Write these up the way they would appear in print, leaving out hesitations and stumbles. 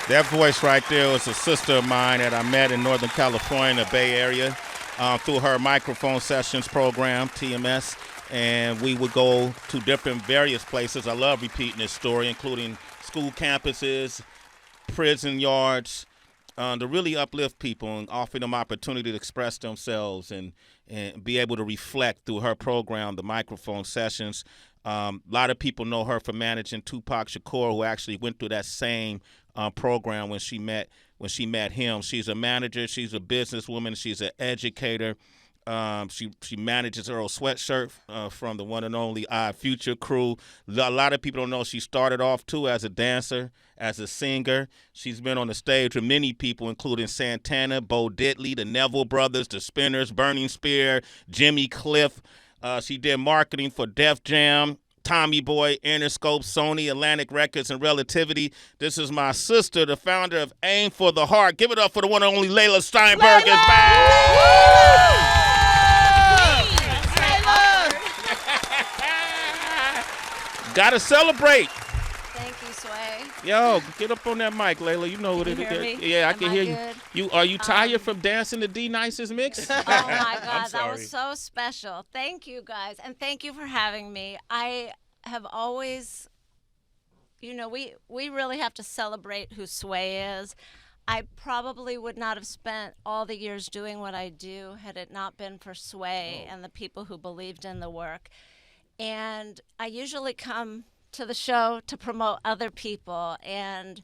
That voice right there was a sister of mine that I met in Northern California, the Bay Area, through her microphone sessions program, TMS. And we would go to different various places. I love repeating this story, including school campuses, prison yards, to really uplift people and offer them opportunity to express themselves and be able to reflect through her program, the microphone sessions. A lot of people know her for managing Tupac Shakur, who actually went through that same program when she met him. She's a manager. She's a businesswoman. She's an educator. She manages Earl Sweatshirt from the one and only Odd Future crew. A lot of people don't know she started off too as a dancer, as a singer. She's been on the stage with many people, including Santana, Bo Diddley, the Neville Brothers, the Spinners, Burning Spear, Jimmy Cliff. She did marketing for Def Jam, Tommy Boy, Interscope, Sony, Atlantic Records, and Relativity. This is my sister, the founder of Aim for the Heart. Give it up for the one and only Leila Steinberg is back. Gotta celebrate. Thank you, Sway. Yo, get up on that mic, Leila. You know what it is. Yeah, I can hear you. Are you tired from dancing the D Nice's mix? Oh my God, that was so special. Thank you guys, and thank you for having me. I have always, we really have to celebrate who Sway is. I probably would not have spent all the years doing what I do had it not been for Sway and the people who believed in the work. And I usually come to the show to promote other people, and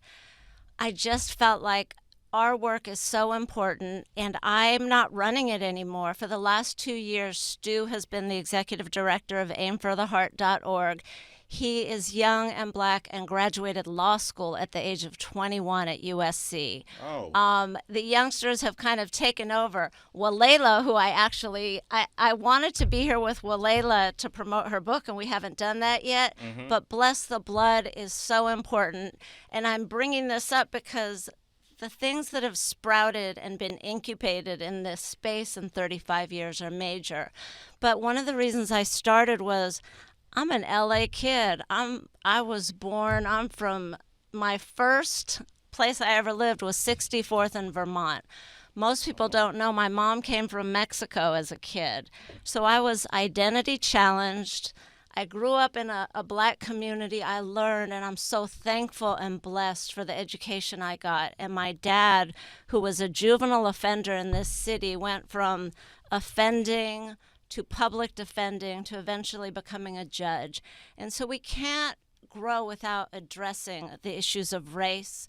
I just felt like our work is so important, and I'm not running it anymore. For the last 2 years, Stu has been the executive director of aimfortheheart.org. He is young and black and graduated law school at the age of 21 at USC. Oh. The youngsters have kind of taken over. Leila, who I wanted to be here with Leila to promote her book, and we haven't done that yet. Mm-hmm. But Bless the Blood is so important. And I'm bringing this up because the things that have sprouted and been incubated in this space in 35 years are major. But one of the reasons I started was I'm an LA kid. I'm from, my first place I ever lived was 64th in Vermont. Most people don't know my mom came from Mexico as a kid. So I was identity challenged. I grew up in a black community. I learned, and I'm so thankful and blessed for the education I got. And my dad, who was a juvenile offender in this city, went from offending to public defending, to eventually becoming a judge. And so we can't grow without addressing the issues of race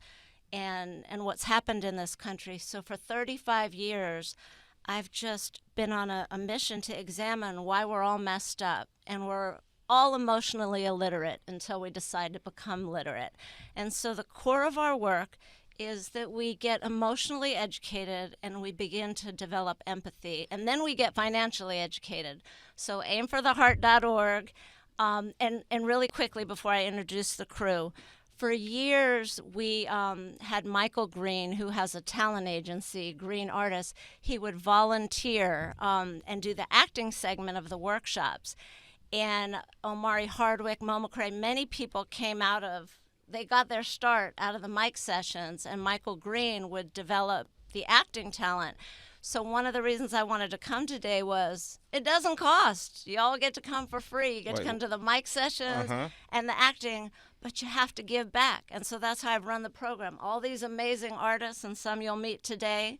and what's happened in this country. So for 35 years, I've just been on a mission to examine why we're all messed up, and we're all emotionally illiterate until we decide to become literate. And so the core of our work is that we get emotionally educated and we begin to develop empathy, and then we get financially educated. So aimfortheheart.org, and really quickly before I introduce the crew, for years we had Michael Green, who has a talent agency, Green Artists. He would volunteer and do the acting segment of the workshops. And Omari Hardwick, Momo Cray, many people they got their start out of the mic sessions, and Michael Green would develop the acting talent. So one of the reasons I wanted to come today was it doesn't cost. You all get to come for free. You get to come to the mic sessions and the acting, but you have to give back. And so that's how I've run the program. All these amazing artists, and some you'll meet today,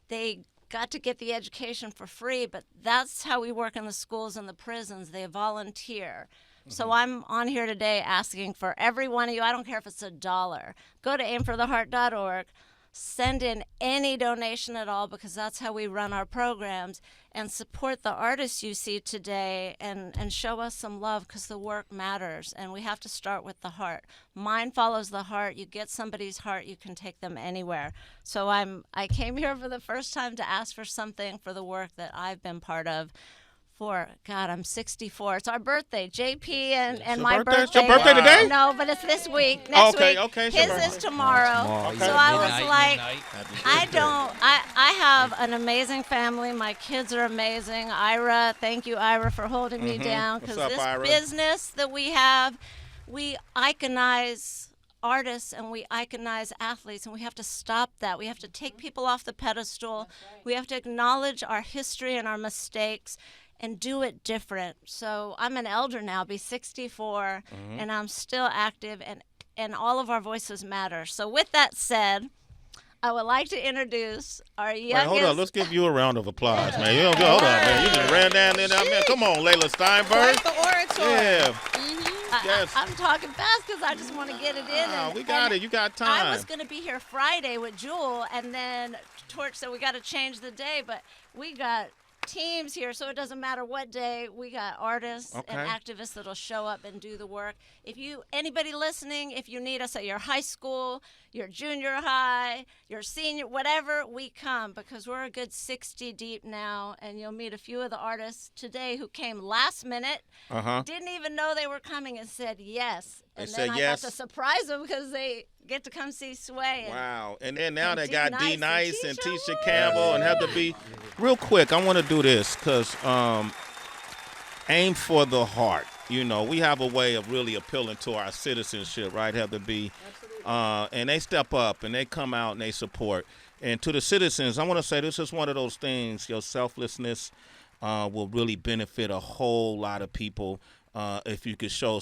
they got to get the education for free, but that's how we work in the schools and the prisons. They volunteer. So I'm on here today asking for every one of you, I don't care if it's $1, go to aimfortheheart.org, send in any donation at all, because that's how we run our programs, and support the artists you see today, and show us some love, because the work matters, and we have to start with the heart. Mind follows the heart. You get somebody's heart, you can take them anywhere. So I came here for the first time to ask for something for the work that I've been part of. I'm 64. It's our birthday, JP and my birthday. It's your birthday today? No, but it's this week. Next week. Okay. His is tomorrow. Okay. So I was like, I have an amazing family. My kids are amazing. Ira, thank you, Ira, for holding me down. Because this Ira? business that we have, we iconize artists and we iconize athletes, and we have to stop that. We have to take people off the pedestal. We have to acknowledge our history and our mistakes and do it different. So I'm an elder now, be 64, and I'm still active, and all of our voices matter. So with that said, I would like to introduce our youngest. Wait, hold on. Let's give you a round of applause, man. You don't go. Hold on, man. You just ran down there, man. Come on, Leila Steinberg. Quite the orator. Yeah. Yes. I'm talking fast because I just want to get it in. We got it. You got time. I was going to be here Friday with Jewel, and then Torch said we got to change the day, but we got teams here, so it doesn't matter what day. We got artists and activists that'll show up and do the work. If anybody listening, if you need us at your high school, your junior high, your senior, whatever, we come, because we're a good 60 deep now, and you'll meet a few of the artists today who came last minute, didn't even know they were coming, and said yes. And then I got to surprise them because they get to come see Sway. Wow. And then now they got Dee Nice and Tisha Campbell and have to be real quick. I want to do this because aim for the heart. You know, we have a way of really appealing to our citizenship, right? Have to be, and they step up and they come out and they support. And to the citizens, I want to say this is one of those things. Your selflessness will really benefit a whole lot of people if you could show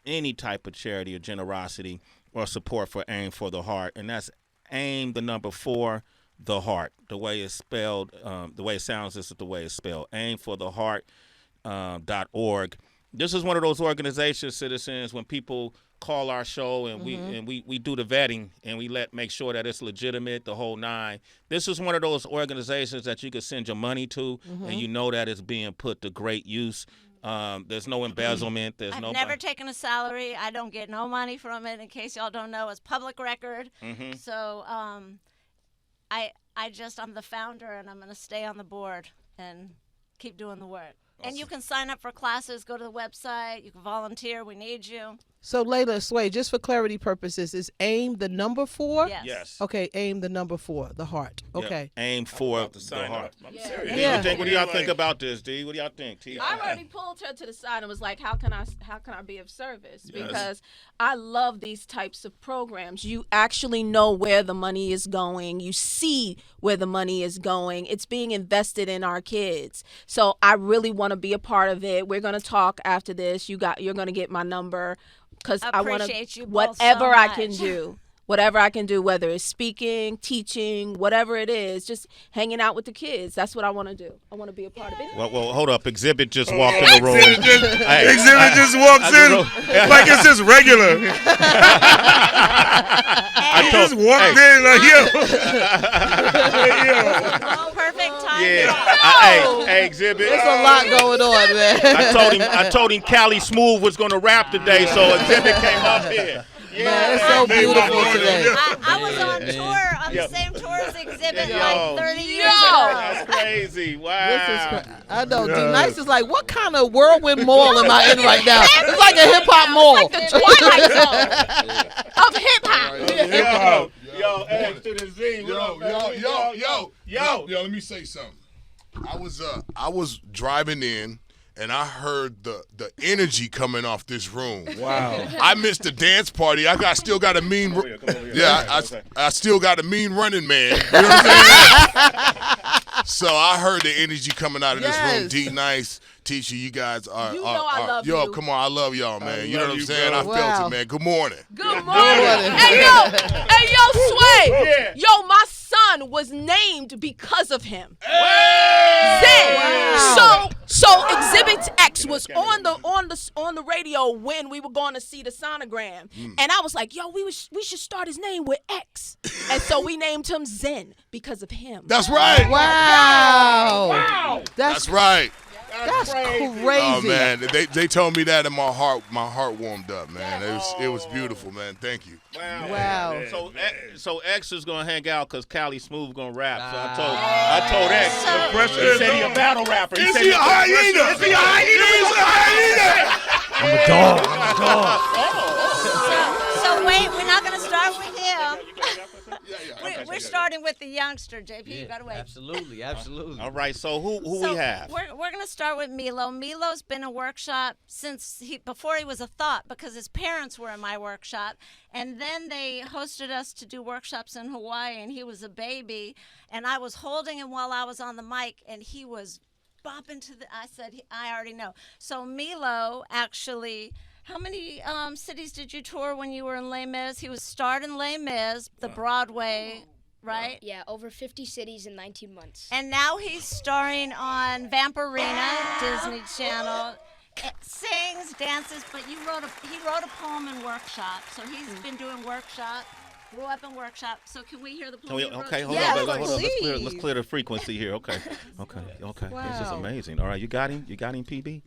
any type of charity or generosity or support for Aim for the Heart. And that's AIM, the number 4, the heart. The way it's spelled, the way it sounds is the way it's spelled. aimfortheheart.org. This is one of those organizations, citizens, when people call our show and we do the vetting and we make sure that it's legitimate, the whole 9. This is one of those organizations that you can send your money to and you know that it's being put to great use. There's no embezzlement. I've never taken a salary. I don't get no money from it. In case y'all don't know, it's public record. So I'm the founder, and I'm going to stay on the board and keep doing the work. Awesome. And you can sign up for classes. Go to the website. You can volunteer. We need you. So, Leila, Sway, just for clarity purposes, is AIM the number 4? Yes. Okay, AIM the number 4, the heart. Okay. Yep. AIM for the heart. Yeah. What do y'all think about this, Dee? What do y'all think, T? I already pulled her to the side and was like, how can I be of service? Because I love these types of programs. You actually know where the money is going. You see where the money is going. It's being invested in our kids. So I really want to be a part of it. We're going to talk after this. You're going to get my number. Because I want to, whatever I can do, whether it's speaking, teaching, whatever it is, just hanging out with the kids. That's what I want to do. I want to be a part of it. Well, hold up. Xzibit just walked in the room. Xzibit just walks in like it's just regular. I just walked in like, yo. Perfect time. Yeah. Hey, Xzibit. There's a lot going on, man. I told him Cali Smoove was going to rap today, so Xzibit came up here. Yeah, man, it's so beautiful today. I was on tour, on the same tour as Xzibit like 30 years ago. That's crazy. Wow. I know. Dee Nice is like, what kind of whirlwind mall am I in right now? It's like a hip-hop mall. It's like the Twilight Zone of hip-hop. Yo, X to the Z. Yo, let me say something. I was driving in, and I heard the energy coming off this room. Wow. I missed the dance party. I still got a mean. I still got a mean running man. You know what I'm saying? So I heard the energy coming out of this room. Dee Nice, Tisha, you guys are. I love you. Yo, come on, I love y'all, man. You know what I'm saying? I felt it, man. Good morning. Good morning. Hey, yo, Sway. Yeah. Yo, my son was named because of him. Hey! Zen. Wow. So Xzibit X was on the radio when we were going to see the sonogram, and I was like, yo, we should start his name with X, and so we named him Zen because of him. That's right. Wow. That's right. That's crazy. Oh man, they told me that, and my heart warmed up, man. It was beautiful, man. Thank you. Wow. So X is gonna hang out because Cali Smoove gonna rap. So I told X. He said he a battle rapper. Is he a hyena? Is he a hyena? I'm a dog. So wait, we're not going to start with him. we're starting with the youngster, JP. You gotta wait. Absolutely. All right. So who So we have? We're gonna start with Milo. Milo's been in workshop since before he was a thought, because his parents were in my workshop, and then they hosted us to do workshops in Hawaii, and he was a baby, and I was holding him while I was on the mic, and he was bopping to the. I said, I already know. So Milo actually. How many cities did you tour when you were in Les Mis? He was starred in Les Mis, the Broadway, right? Yeah, over 50 cities in 19 months. And now he's starring on Vampirina, Disney Channel. Sings, dances, but he wrote a poem in workshop. So he's been doing workshop, grew up in workshop. So can we hear the poem? Okay, hold Yeah, on. Hold on. please. Let's clear the frequency here. Okay. This is amazing. All right, you got him, PB?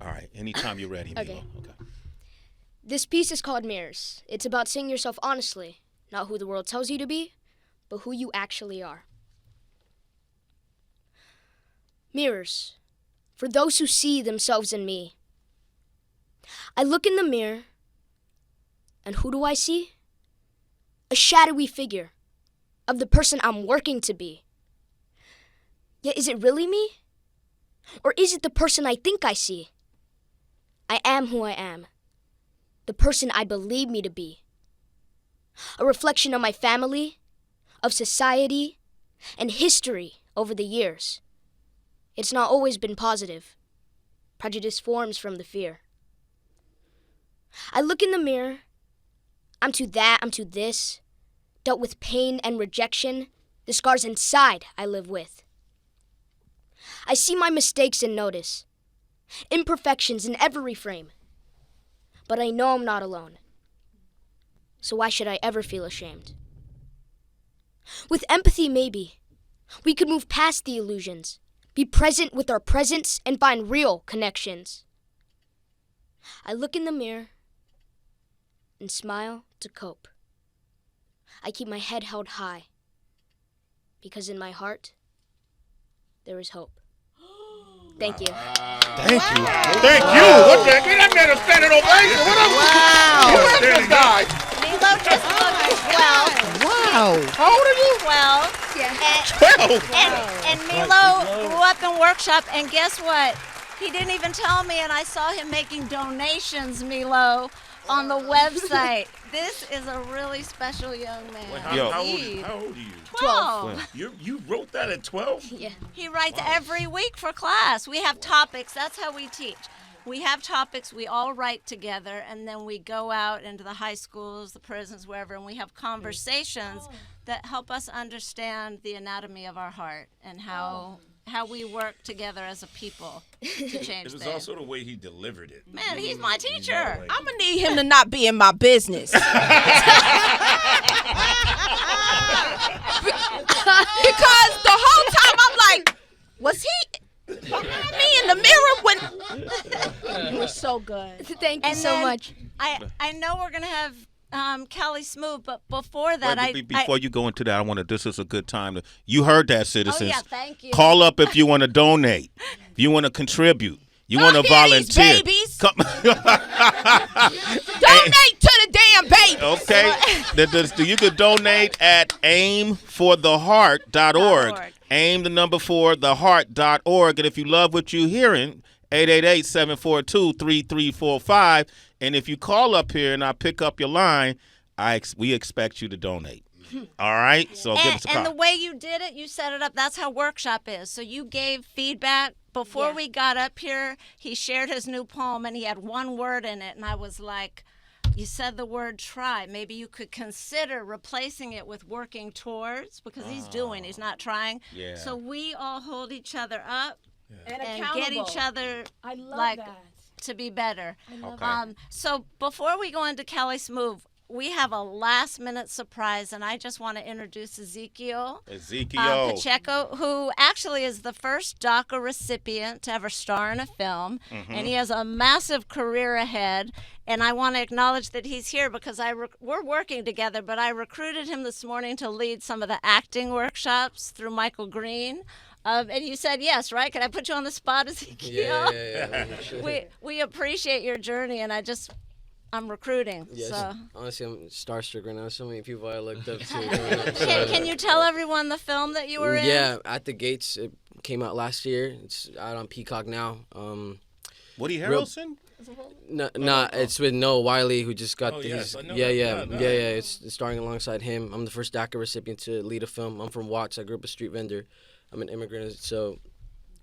All right, anytime you're ready, Milo. Okay. This piece is called Mirrors. It's about seeing yourself honestly, not who the world tells you to be, but who you actually are. Mirrors, for those who see themselves in me. I look in the mirror, and who do I see? A shadowy figure of the person I'm working to be. Yet is it really me? Or is it the person I think I see? I am who I am. The person I believe me to be. A reflection of my family, of society, and history over the years. It's not always been positive. Prejudice forms from the fear. I look in the mirror. I'm to that, I'm to this. Dealt with pain and rejection, the scars inside I live with. I see my mistakes and notice. Imperfections in every frame. But I know I'm not alone. So why should I ever feel ashamed? With empathy, maybe, we could move past the illusions, be present with our presence, and find real connections. I look in the mirror and smile to cope. I keep my head held high, because in my heart, there is hope. Thank you. Thank you. What the? Get that man a standing ovation. What up? Wow. Who is this guy? Milo just looked 12. Wow. How old are you? 12. Yeah. 12. And Milo grew up in workshop, and guess what? He didn't even tell me, and I saw him making donations, Milo, on the website. This is a really special young man. Wait, Yo. how old are you? 12. You wrote that at 12? Yeah. He writes every week for class. We have topics. That's how we teach. We have topics. We all write together, and then we go out into the high schools, the prisons, wherever, and we have conversations that help us understand the anatomy of our heart and how we work together as a people to change It was things. also the way he delivered it. Man, he's my teacher. I'm gonna need him to not be in my business. Because the whole time I'm like, was he behind me in the mirror when? You were so good. Thank you And so then much. I know we're gonna have Cali Smoove, but before that, Before you go into that, this is a good time to. You heard that, citizens. Oh yeah, thank you. Call up if you want to donate. If you want to contribute. You want to Hear these volunteer. babies. Come- Donate to the damn baby. Okay. You could donate at aimfortheheart.org. Aim the number for theheart.org. And if you love what you're hearing, 888-742-3345. And if you call up here and I pick up your line, we expect you to donate. All right? So give us a call. And the way you did it, you set it up. That's how workshop is. So you gave feedback. Before we got up here, he shared his new poem, and he had one word in it. And I was like, you said the word try. Maybe you could consider replacing it with working towards, because he's not trying. Yeah. So we all hold each other up And and accountable. get each other I love like that. to be better. I love Okay. So before we go into Cali Smoove, we have a last-minute surprise, and I just want to introduce Ezekiel Pacheco, who actually is the first DACA recipient to ever star in a film, and he has a massive career ahead. And I want to acknowledge that he's here because we're working together, but I recruited him this morning to lead some of the acting workshops through Michael Green. And you said yes, right? Can I put you on the spot, Ezekiel? Yeah. We appreciate your journey, and I'm recruiting. Yes. So Honestly, I'm starstruck right now. So many people I looked up to. can you tell everyone the film that you were in? Yeah, At the Gates. It came out last year. It's out on Peacock now. Woody Harrelson? It's with Noah Wiley, who just got yes, I know yeah. that. It's starring alongside him. I'm the first DACA recipient to lead a film. I'm from Watts. I grew up a street vendor. I'm an immigrant, so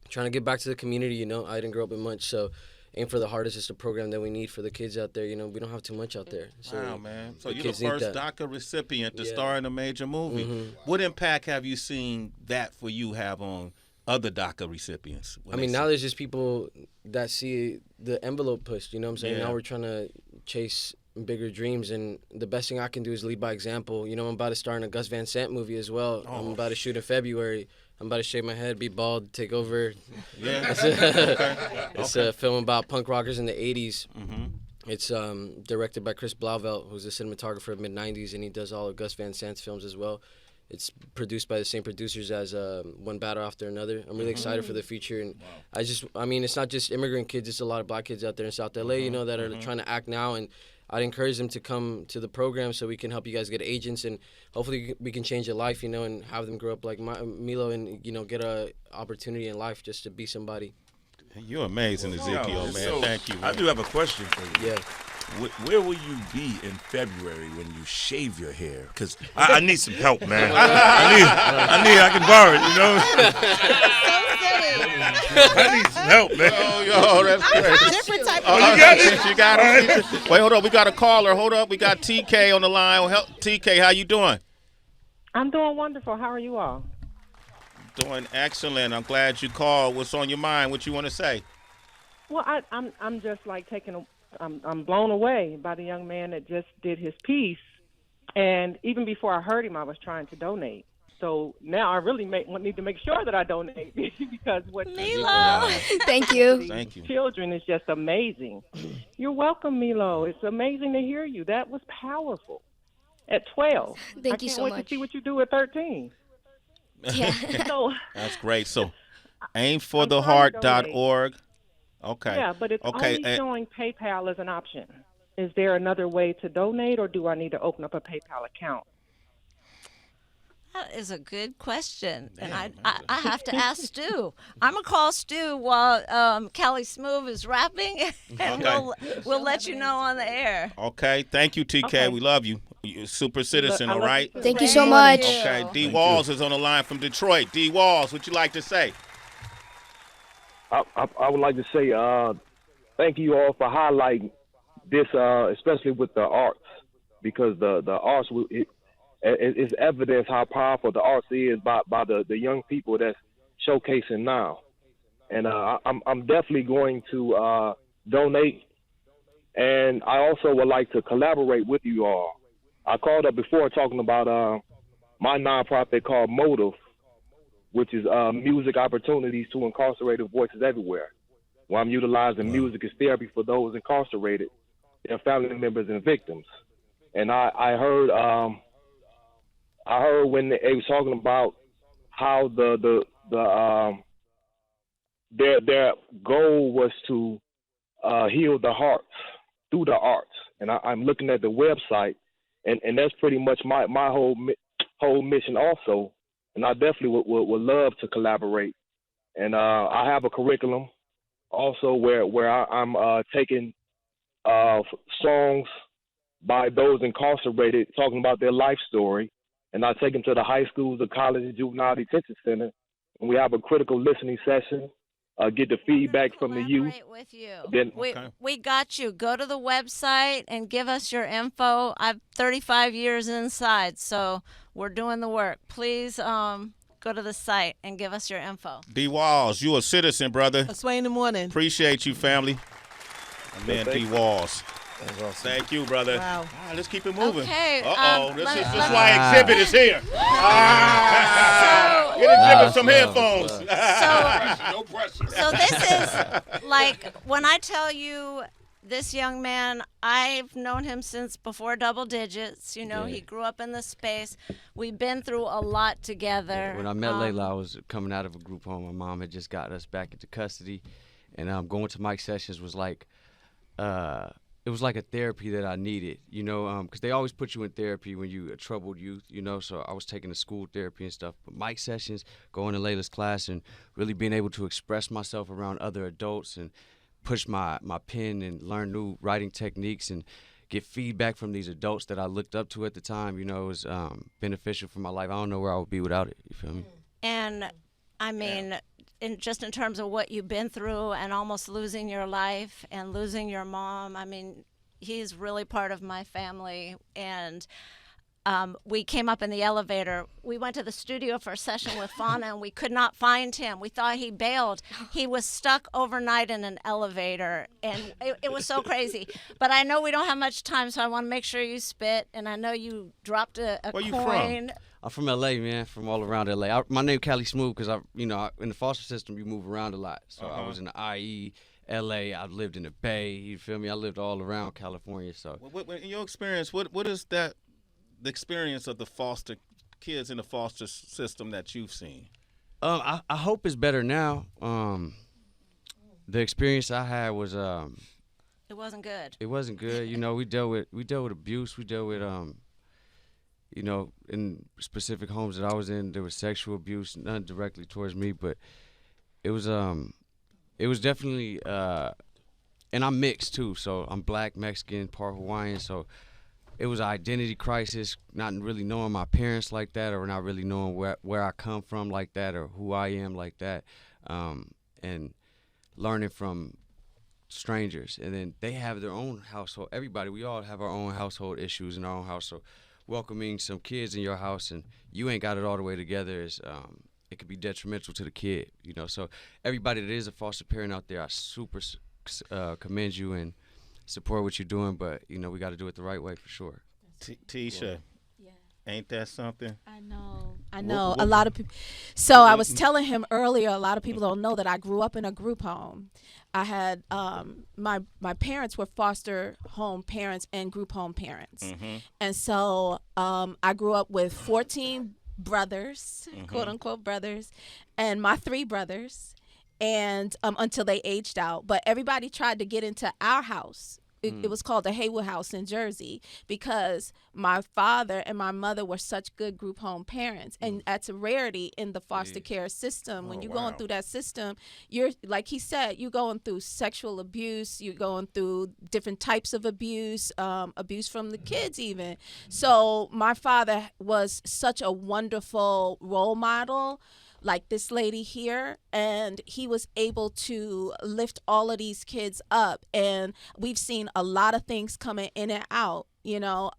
trying to give back to the community. You know, I didn't grow up in much, so Aim for the Heart is just a program that we need for the kids out there. You know, we don't have too much out there. So Wow, man. So the you're the kids need first that. DACA recipient to Yeah. star in a major movie. What impact have you seen that for you have on other DACA recipients? I mean, now there's just people that see the envelope pushed, you know what I'm saying? Yeah. Now we're trying to chase bigger dreams, and the best thing I can do is lead by example. You know, I'm about to star in a Gus Van Sant movie as well. I'm about to shoot in February. I'm about to shave my head, be bald, take over. Yeah. It's a film about punk rockers in the 80s. It's directed by Chris Blauvelt, who's a cinematographer of mid-90s, and he does all of Gus Van Sant's films as well. It's produced by the same producers as One Battle After Another. I'm really excited for the future, and I mean, it's not just immigrant kids; it's a lot of black kids out there in South LA, you know, that are trying to act now. And I'd encourage them to come to the program so we can help you guys get agents, and hopefully we can change their life, you know, and have them grow up like Milo, and you know, get a opportunity in life just to be somebody. You're amazing, Ezekiel, man. So, Thank you. I Man. do have a question for you. Yeah. Where will you be in February when you shave your hair? Because I need some help, man. I can borrow it, you know? I need some help, man. Yo, that's great. Different type Oh, of you got it. You got it. Wait, hold up. We got a caller. Hold up. We got TK on the line. TK, how you doing? I'm doing wonderful. How are you all? Doing excellent. I'm glad you called. What's on your mind? What you want to say? Well, I'm just like I'm blown away by the young man that just did his piece, and even before I heard him, I was trying to donate. So now I really need to make sure that I donate because what Milo. Thank you. Thank you. children is just amazing. You're welcome, Milo. It's amazing to hear you. That was powerful. At 12. Thank you so I can't wait much. to see what you do at 13. Yeah. So That's great. So, trying to aimfortheheart.org. Okay. yeah, but it's okay. only showing PayPal as an option. Is there another way to donate, or do I need to open up a PayPal account? That is a good question, and I have to ask Stu. I'm gonna call Stu while Cali Smoove is rapping, and we'll let you know on the air. Okay. Thank you, TK. Okay. We love you. You're a super citizen, I all love right? you. Thank you so much. Okay. Dee Walls is on the line from Detroit. Dee Walls, what you like to say? I would like to say thank you all for highlighting this, especially with the arts, because the arts it's evidence how powerful the arts is by the young people that's showcasing now, and I'm definitely going to donate, and I also would like to collaborate with you all. I called up before talking about my nonprofit called Motive, which is music opportunities to incarcerated voices everywhere, where I'm utilizing music as therapy for those incarcerated, their family members and victims. And I heard when they was talking about how their goal was to heal the hearts through the arts. And I'm looking at the website, and that's pretty much my whole mission also. And I definitely would love to collaborate. And I have a curriculum also where I'm taking songs by those incarcerated, talking about their life story. And I take them to the high schools, the colleges, juvenile detention center. And we have a critical listening session, get the feedback from the youth. With you. Then, We got you. Go to the website and give us your info. I've 35 years inside, so we're doing the work. Please go to the site and give us your info. Dee Walls, you a citizen, brother. Sway in the morning. Appreciate you, family. My man, Dee Walls. Thank you, brother. Wow. All right, let's keep it moving. Okay, This is let me- why Xzibit is here. Get Xzibit some headphones. No pressure. So this is like when I tell you this young man, I've known him since before double digits. You know, he grew up in the space. We've been through a lot together. When I met Leila, I was coming out of a group home. My mom had just got us back into custody, and going to Mike's sessions was like it was like a therapy that I needed, you know, because they always put you in therapy when you a troubled youth, you know, so I was taking the school therapy and stuff. But mic sessions, going to Leila's class and really being able to express myself around other adults and push my pen and learn new writing techniques and get feedback from these adults that I looked up to at the time, you know, was beneficial for my life. I don't know where I would be without it, you feel me? And, I mean, in terms of what you've been through and almost losing your life and losing your mom, I mean, he's really part of my family. And we came up in the elevator. We went to the studio for a session with Fauna, and we could not find him. We thought he bailed. He was stuck overnight in an elevator, and it was so crazy. But I know we don't have much time, so I want to make sure you spit. And I know you dropped a Where coin. you from? I'm from LA, man, from all around LA. My name Cali Smoove because in the foster system, you move around a lot. So I was in the IE, LA, I lived in the Bay, you feel me? I lived all around California, so. In your experience, what is that, the experience of the foster kids in the foster system that you've seen? I hope it's better now. The experience I had was It wasn't good. It wasn't good. You know, we dealt with abuse. We dealt with you know, in specific homes that I was in, there was sexual abuse, none directly towards me, but it was definitely and I'm mixed too, so I'm black, Mexican, part Hawaiian, so it was an identity crisis, not really knowing my parents like that, or not really knowing where I come from like that, or who I am like that, and learning from strangers. And then they have their own household. We all have our own household issues in our own house. So welcoming some kids in your house and you ain't got it all the way together is it could be detrimental to the kid, you know. So everybody that is a foster parent out there, I super commend you and support what you're doing, but you know we got to do it the right way for sure. Tisha, ain't that something? I know. A lot of people. So I was telling him earlier, a lot of people don't know that I grew up in a group home. I had my parents were foster home parents and group home parents, and so I grew up with 14 brothers, quote unquote brothers, and my 3 brothers, and until they aged out. But everybody tried to get into our house. It was called the Haywood House in Jersey because my father and my mother were such good group home parents. And that's a rarity in the foster care system. When you're going through that system, you're, like he said, you're going through sexual abuse, you're going through different types of abuse, abuse from the kids even. So my father was such a wonderful role model, like this lady here, and he was able to lift all of these kids up. And we've seen a lot of things coming in and out, you know,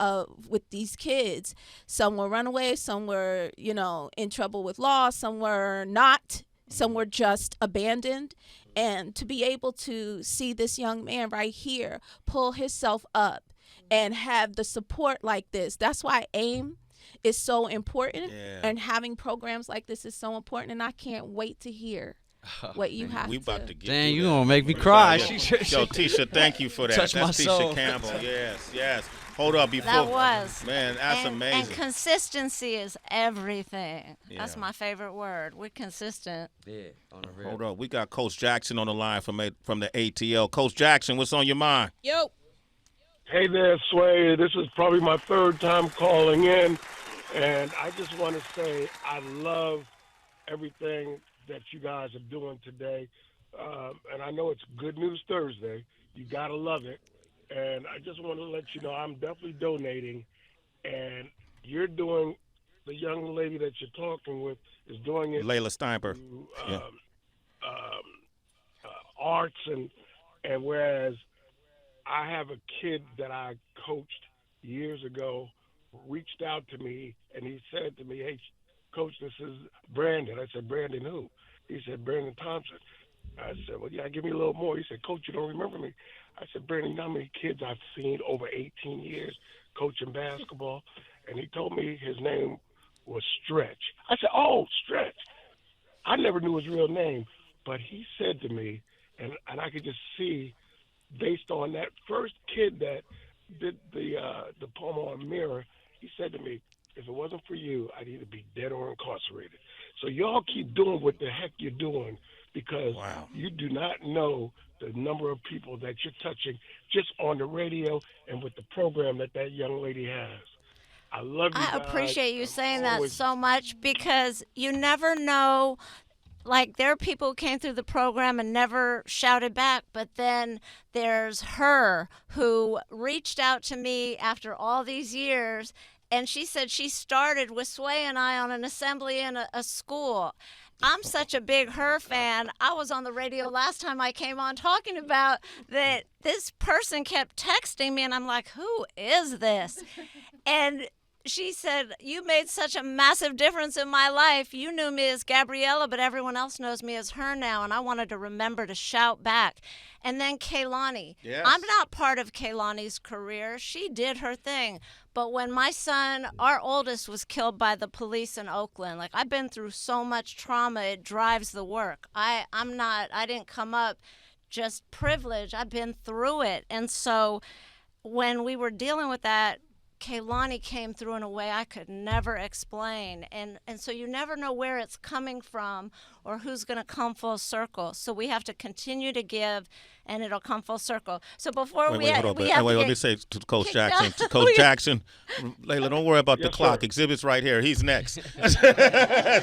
with these kids. Some were runaways, some were, you know, in trouble with law, some were not, some were just abandoned. And to be able to see this young man right here pull himself up and have the support like this, that's why AIM is so important, and having programs like this is so important, and I can't wait to hear what you have we about to get Dang, you gonna make me cry. Yo, Tisha, thank you for that. Touch That's my Tisha soul. Campbell. Yes. Hold up before. That was. Man, that's amazing. And consistency is everything. Yeah. That's my favorite word. We're consistent. Yeah, on the real. Hold up. We got Coach Jackson on the line from the ATL. Coach Jackson, what's on your mind? Yo. Hey there, Sway. This is probably my 3rd time calling in. And I just want to say I love everything that you guys are doing today. And I know it's Good News Thursday. You got to love it. And I just want to let you know I'm definitely donating. And you're doing, the young lady that you're talking with is doing it. Leila Steinberg. Through, arts. And whereas I have a kid that I coached years ago, reached out to me, and he said to me, "Hey, Coach, this is Brandon." I said, "Brandon who?" He said, "Brandon Thompson." I said, "Well, yeah, give me a little more." He said, "Coach, you don't remember me?" I said, "Brandon, you know how many kids I've seen over 18 years coaching basketball?" And he told me his name was Stretch. I said, "Oh, Stretch." I never knew his real name, but he said to me, and I could just see, based on that first kid that did the poem on Mirror, he said to me, if it wasn't for you, I'd either be dead or incarcerated. So y'all keep doing what the heck you're doing, because you do not know the number of people that you're touching just on the radio and with the program that young lady has. I love you I guys. appreciate you saying that so much, because you never know. Like, there are people who came through the program and never shouted back, but then there's her who reached out to me after all these years, and she said she started with Sway and I on an assembly in a school. I'm such a big her fan. I was on the radio last time I came on talking about that this person kept texting me, and I'm like, who is this? And she said, you made such a massive difference in my life. You knew me as Gabriella, but everyone else knows me as her now, and I wanted to remember to shout back. And then Kehlani. Yes. I'm not part of Kehlani's career. She did her thing. But when my son, our oldest, was killed by the police in Oakland, like, I've been through so much trauma, it drives the work. I didn't come up just privileged. I've been through it. And so when we were dealing with that, Kehlani came through in a way I could never explain. And so you never know where it's coming from or who's going to come full circle. So we have to continue to give, and it'll come full circle. So before Wait, let me say to Coach Jackson. To Coach Jackson, Leila, don't worry about the clock. Sir. Xzibit's right here. He's next. I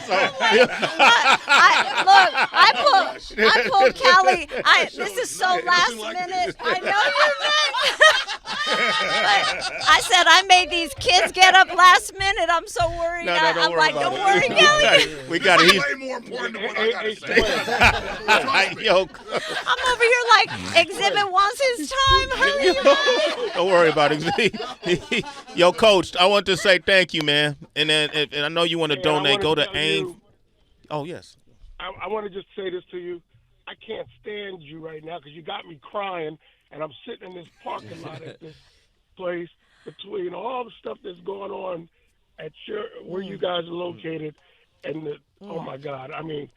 pulled Cali. This is so last minute. I know you're next. But I said I made these kids get up last minute. I'm so worried. I'm like, don't worry, Kelly. We got it. He's way more important than what I got to say. Yo, I'm over here like, Xzibit wants his time. Hurry up. don't worry about it. Yo, Coach, I want to say thank you, man. And I know you want to donate. Go to AIM. Oh, yes. I want to just say this to you. I can't stand you right now because you got me crying, and I'm sitting in this parking lot at this place between all the stuff that's going on at where you guys are located, and oh my God, I mean,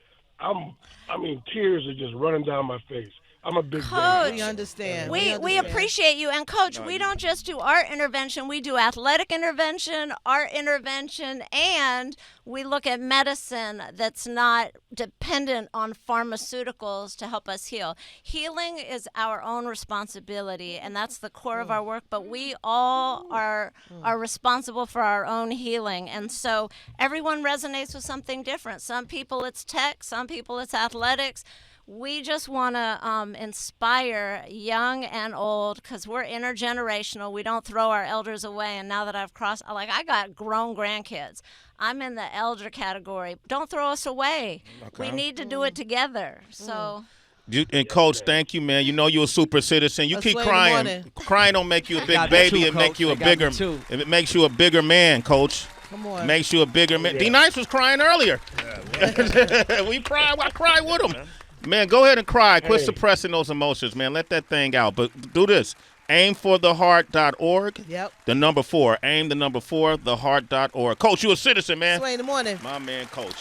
tears are just running down my face. I'm a big Coach, we understand. We appreciate you. And, Coach, we don't just do art intervention. We do athletic intervention, art intervention, and we look at medicine that's not dependent on pharmaceuticals to help us heal. Healing is our own responsibility, and that's the core of our work, but we all are responsible for our own healing. And so everyone resonates with something different. Some people it's tech, some people it's athletics. We just want to inspire young and old, because we're intergenerational. We don't throw our elders away. And now that I've crossed, I got grown grandkids. I'm in the elder category. Don't throw us away. Okay. We need to do it together. So. And Coach, thank you, man. You know you're a super citizen. You keep crying. Crying don't make you a big baby. It makes you a bigger. It makes you a bigger man, Coach. Come on. Makes you a bigger man. D Nice was crying earlier. We cried. I cried with him. Man, go ahead and cry. Quit suppressing those emotions, man. Let that thing out. But do this. aimfortheheart.org. Yep. The number 4. Aim the number 4, theheart.org. Coach, you a citizen, man. Sway in the morning. My man, Coach.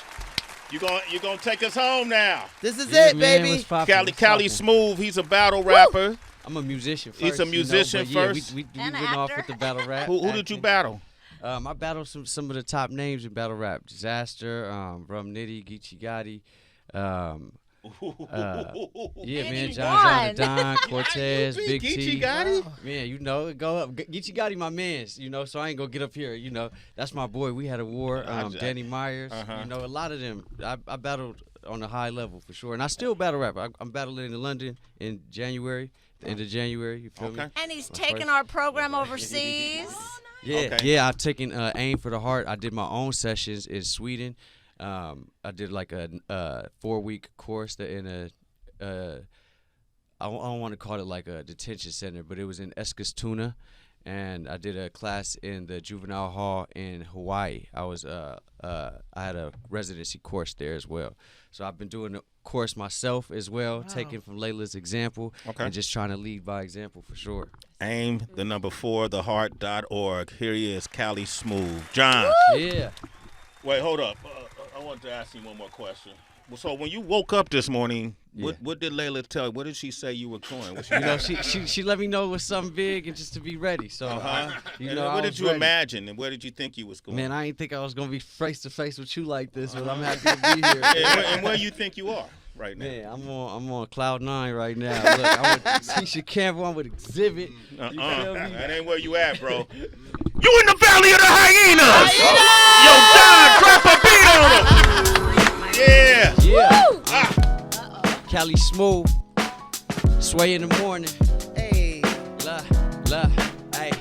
You gonna take us home now. This is it, baby. Cali Smoove, he's a battle rapper. I'm a musician first. He's a musician first. We went off with the battle rap. Who did you battle? I battled some of the top names in battle rap. Disaster, Rum Nitty, Geechee Gotti. Man, John Don, Cortez, Big T. Gotti? Man, you know, go up. Geechee Gotti, my mans, you know, so I ain't gonna get up here, you know. That's my boy. We had a war. Danny Myers, you know, a lot of them. I battled on a high level for sure. And I still battle rap. I'm battling in London in January, the end of January, you feel me? And he's taking our program overseas. Yeah, I've taken Aim for the Heart. I did my own sessions in Sweden. I did like a 4-week course in I don't want to call it like a detention center, but it was in Eskilstuna, and I did a class in the juvenile hall in Hawaii. I had a residency course there as well. So I've been doing the course myself as well, taking from Leila's example, and just trying to lead by example for sure. Aim the number 4, theheart.org. Here he is, Cali Smoove. John. Yeah. Wait, hold up. wanted to ask you one more question. So when you woke up this morning, what did Leila tell you? What did she say you were doing? You know, she let me know it was something big and just to be ready. So, you know, what did you imagine and where did you think you was going? Man, I didn't think I was going to be face to face with you like this, but I'm happy to be here. And where you think you are right now? Man, I'm on cloud 9 right now. Look, I'm with Tisha Campbell. I'm with Xzibit. That ain't where you at, bro. You in the valley of the hyenas. Yo, Don, drop a beat on him. Yeah. Cali Smoove. Sway in the morning. Hey. Hey.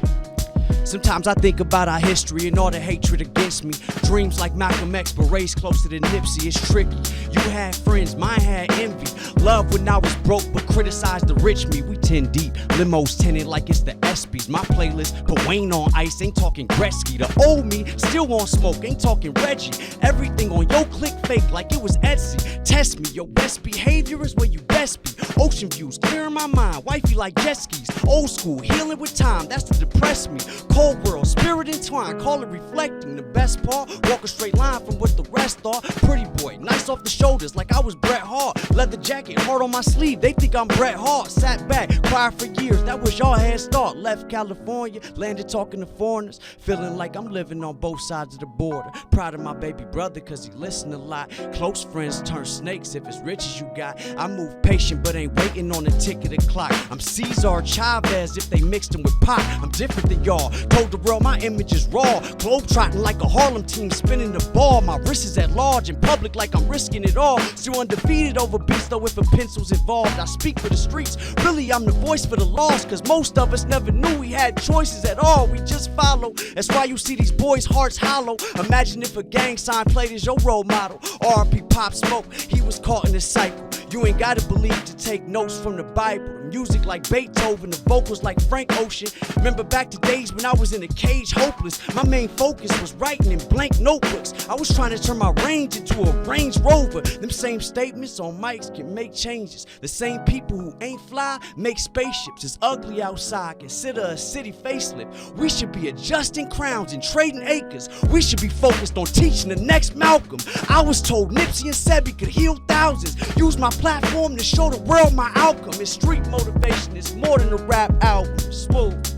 Sometimes I think about our history and all the hatred against me. Dreams like Malcolm X, but raised closer to Nipsey. It's tricky. You had friends, mine had envy. Love when I was broke, but criticized the rich me. We 10 deep, limos tinted like it's the ESPYs. My playlist, put Wayne on ice, ain't talking Gretzky. The old me, still on smoke, ain't talking Reggie. Everything on your click fake like it was Etsy. Test me, your best behavior is where you best be. Ocean views, clearing my mind, wifey like jet skis. Old school, healing with time, that's to depress me. Cold world, spirit entwined, call it reflecting. The best part, walk a straight line from what the rest are. Pretty boy, nice off the shoulders like I was Bret Hart. Leather jacket, heart on my sleeve, they think I'm Bret Hart. Sat back, cried for years, that was y'all head start. Left California, landed talking to foreigners. Feeling like I'm living on both sides of the border. Proud of my baby brother cause he listen a lot. Close friends turn snakes if as rich as you got. I move patient but ain't waiting on the tick of the clock. I'm Cesar Chavez if they mixed him with Pac. I'm different than y'all, told the world my image is raw. Globetrotting like a Harlem team spinning the ball. My wrist is at large in public like I'm risking it all. Still undefeated over beats though if a pencil's involved. I speak for the streets, really I'm the voice for the lost. Cause most of us never knew we had choices at all. We just follow, that's why you see these boys' hearts hollow. Imagine if a gang sign played as your role model. RP Pop Smoke, he was caught in this cycle. You ain't gotta believe to take notes from the Bible. The music like Beethoven, the vocals like Frank Ocean. Remember back to days when I was in a cage hopeless. My main focus was writing in blank notebooks. I was trying to turn my range into a Range Rover. Them same statements on mics can make changes. The same people who ain't fly make spaceships. It's ugly outside, consider a city facelift. We should be adjusting crowns and trading acres. We should be focused on teaching the next Malcolm. I was told Nipsey and Sebi could heal thousands. Use my platform to show the world my outcome. It's street motivation, it's more than a rap album. Smoove.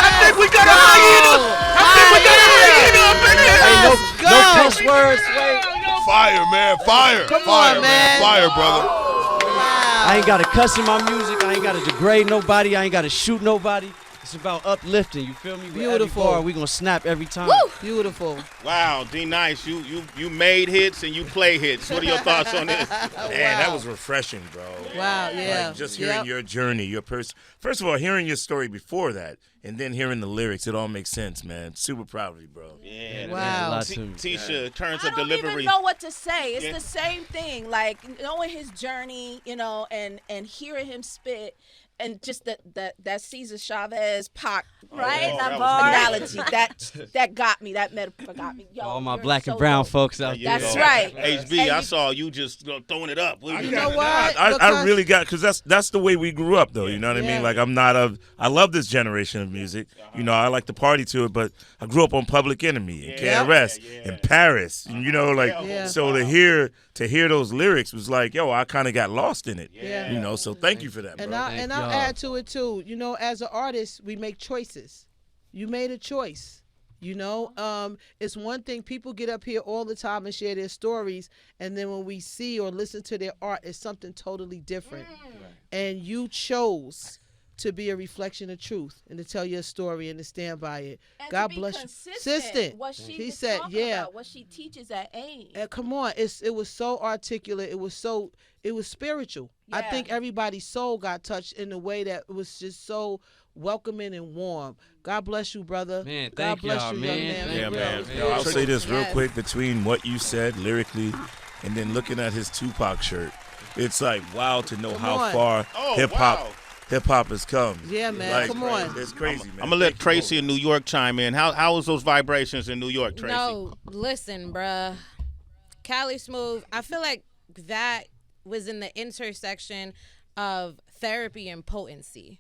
I think we got a hyena. Hey, no cuss words, wait. Fire, man, fire. Come fire, on, man. Fire, brother. I ain't gotta cuss in my music. I ain't gotta degrade nobody. I ain't gotta shoot nobody. It's about uplifting. You feel me? Beautiful. Every bar, we gonna snap every time. Woo! Beautiful. Wow, D Nice, you made hits and you play hits. What are your thoughts on this? Man, that was refreshing, bro. Wow, yeah. Like, just hearing your journey, your person. First of all, hearing your story before that, and then hearing the lyrics, it all makes sense, man. Super proud of you, bro. Yeah. Wow. Tisha, in terms I of don't delivery. even know what to say. It's Yeah. the same thing. Like knowing his journey, you know, and hearing him spit. And just that Cesar Chavez Pac Right, that was analogy that got me. That metaphor got me. Yo, All my you're black so and brown dope. folks out there. That's right. HB, And I you- saw you just throwing it up. You know what? I really got, because that's the way we grew up, though. You know what I Yeah. mean? Like, I love this generation of music. You know, I like to party to it, but I grew up on Public Enemy and KRS and Paris. And, you know, like, so to hear those lyrics was like, yo, I kind of got lost in it. Yeah. You know, so thank you for that, bro. And I'll add to it too. You know, as an artist, we make choices. You made a choice. You know, it's one thing people get up here all the time and share their stories, and then when we see or listen to their art, it's something totally different. And you chose to be a reflection of truth and to tell your story and to stand by it. And God to be bless you. consistent. What she He was said, talking yeah. about, what she teaches at AIM. Come on, it was so articulate. It was spiritual. I think everybody's soul got touched in a way that was just so welcoming and warm. God bless you, brother. Man, God thank bless y'all, you, man. young man. Yeah, for man. real. Yo, I'll say this real quick, between what you said lyrically and then looking at his Tupac shirt, it's like wow to know how on. far hip hop has come. Yeah, man. Like, Come on. It's crazy, man. I'm gonna let Tracy in New York chime in. How was those vibrations in New York, Tracy? No, listen, bruh. Cali Smoove, I feel like that was in the intersection of therapy and potency.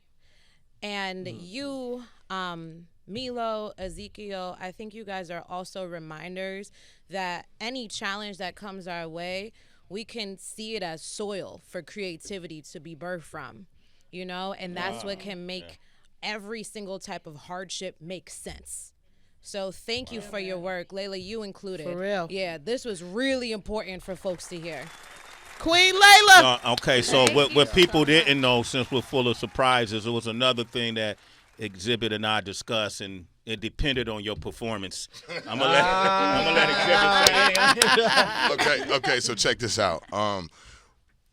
And you Milo, Ezekiel, I think you guys are also reminders that any challenge that comes our way, we can see it as soil for creativity to be birthed from, you know, and that's what can make every single type of hardship make sense. So thank you for your work, Leila, you included. For real. Yeah, this was really important for folks to hear. Queen Leila. Okay, so what people didn't know, since we're full of surprises, it was another thing that Xzibit and I discussed, and it depended on your performance. I'm gonna let Xzibit say. Okay. So check this out.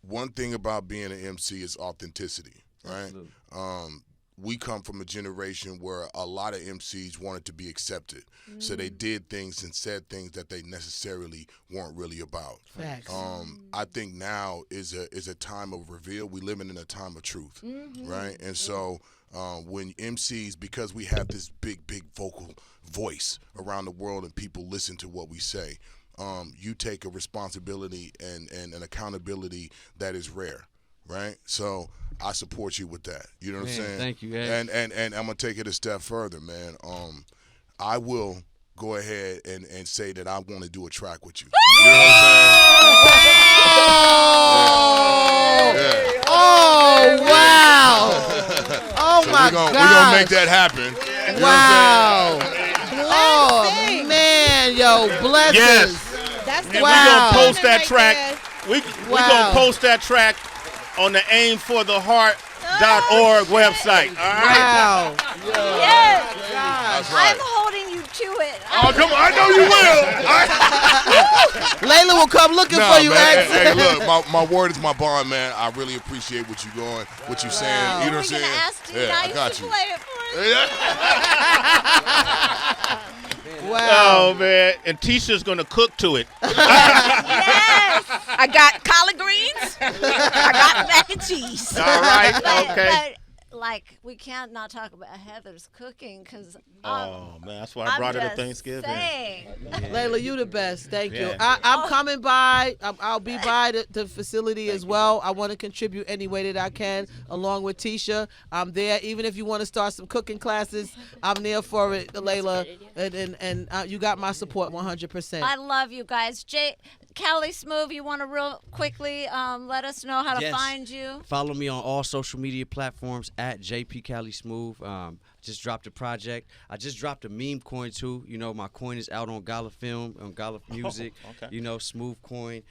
One thing about being an MC is authenticity, right? We come from a generation where a lot of MCs wanted to be accepted, so they did things and said things that they necessarily weren't really about. Facts. I think now is a time of reveal. We living in a time of truth, right? And so when MCs, because we have this big vocal voice around the world and people listen to what we say, you take a responsibility and an accountability that is rare, right? So I support you with that. You know what I'm saying? Thank you. And I'm gonna take it a step further, man. I will go ahead and say that I want to do a track with you. You know what I'm saying? Oh wow! Oh so my God! God! We're gonna make that happen. You Wow! Oh man, yo, blessings. Yes. That's And Wow. we're gonna post that Right track. there. We Wow. gonna post that track on the aimfortheheart.org website. All right. Wow. Yes. That's I'm right. holding you to it. Oh, come on! I know you will. Layla will come looking for you, man. X. Hey, look, my word is my bond, man. I really appreciate what you doing, what you saying. You know what I'm We're saying? gonna ask Dee Yeah, I Nice got to you. play it for us. Wow. Oh man, and Tisha's gonna cook to it. Yes. I got collard greens. I got mac and cheese. All right. Okay. But like, we can't not talk about Heather's cooking because. Oh man, that's why I brought her to just Thanksgiving. saying. Layla, you the best. Thank you. Yeah. I'm coming by. I'll be by the facility as well. I want to contribute any way that I can, along with Tisha. I'm there. Even if you want to start some cooking classes, I'm there for it, Layla. And you got my support 100%. I love you guys. Cali Smoove, you want to real quickly let us know how to Yes. find you? Follow me on all social media platforms at JP Cali Smoove. Just dropped a project. I just dropped a meme coin too. You know, my coin is out on Gala Film, on Gala Music. Okay. You know, Smoove coin.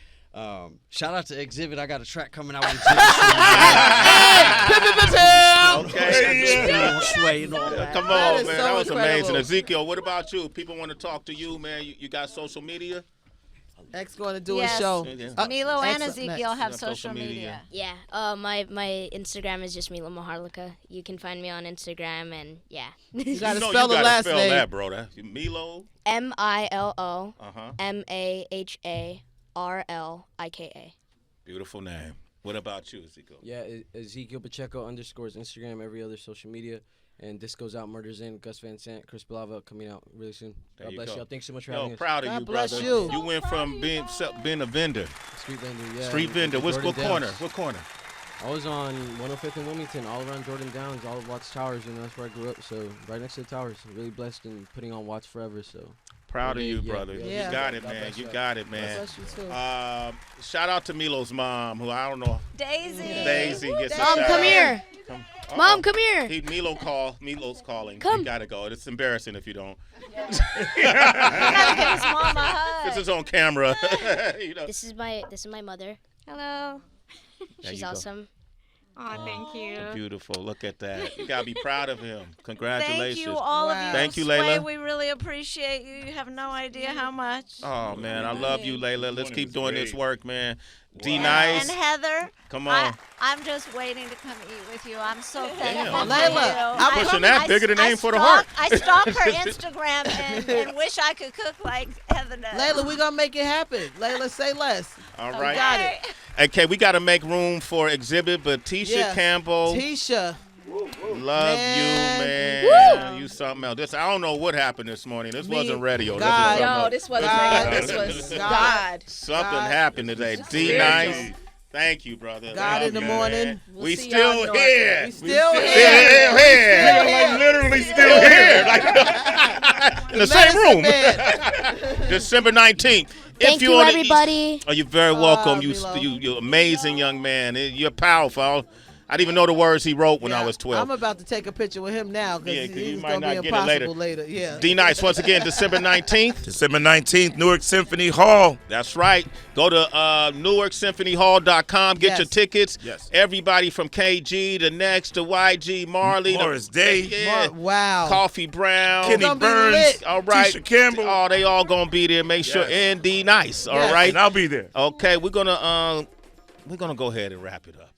Shout out to Xzibit. I got a track coming out with Xzibit. Okay. Sway and all that. Come on, That man. is so That was incredible. amazing. Ezekiel, what about you? People want to talk to you, man. You got social media? X going to do Yes. a show. Milo and X up Ezekiel next. have social social media. media. Yeah, my Instagram is just Milo Maharlika. You can find me on Instagram, and yeah. You got to No, spell you the gotta last spell name. that, bro. That Milo. MILO Uh-huh. MAHARLIKA. Beautiful name. What about you, Ezekiel? Yeah, Ezekiel Pacheco _ Instagram, every other social media. And this goes out, Murders In, Gus Van Sant, Chris Blavel coming out really soon. There God you bless go. y'all. Thanks so much for having Yo, us. proud of God you, bless brother. you. You went from being a vendor. Street vendor, yeah. Street vendor. What Jordan corner? Downs. What corner? I was on 105th and Wilmington, all around Jordan Downs, all of Watts Towers, and that's where I grew up. So right next to the towers. Really blessed and putting on Watts forever. So Proud of you, Yeah, brother. yeah. You got it, God man. bless You y'all. got it, man. Bless you too. Shout out to Milo's mom, who I don't know. Daisy. Daisy gets a Mom, shout come out. here. Mom, come here. Milo's calling. Come. You gotta go. It's embarrassing if you don't. You gotta give his mom a hug. This is on camera. You know. This is my mother. Hello. There She's you go. awesome. Oh, thank you. Beautiful. Look at that. You gotta be proud of him. Congratulations. Thank you, all of you. Thank you, Sway, Layla. We really appreciate you. You have no idea how much. Oh man, I love you, Layla. Let's keep doing this work, man. D And Nice. Heather, Come on. I'm just waiting to come eat with you. I'm so thankful for Layla, you. I'm pushing that bigger than Aim for the Heart. I stalk her Instagram and wish I could cook like Heather does. Layla, we going to make it happen. Layla, say less. All We right. got it. Okay, we got to make room for Xzibit, but Tisha Yes. Campbell, Tisha. love Man. you, man. Woo. You something else. This, I don't know what happened this morning. This Me- wasn't radio. God. No, This this was wasn't God. radio. This was God. God. something God. happened today. D Nice. Thank you, brother. God Love in the you, morning. man. We'll We see still y'all north. here. We still Still here. here. Still Like here. literally still In the same room. Man. December 19th. Thank you, everybody. You're very welcome. Milo. You amazing young man. You're powerful. I didn't even know the words he wrote when I was 12. I'm about to take a picture with him now because you it's might going to not be get it impossible later. Yeah. D Nice, once again, December 19th. December 19th, Newark Symphony Hall. That's right. Go to NewarkSymphonyHall.com. Get Yes. your tickets. Yes. Everybody from KG to Next to YG, Marley. Morris Day. Yeah. Wow. Coffee Brown. Kenny gonna be Burns. lit. All right. Tisha Campbell. Oh, they all going to be there. Make sure. Yes. And D Nice. All Yes. right. And I'll be there. Okay, we're gonna go ahead and wrap it up.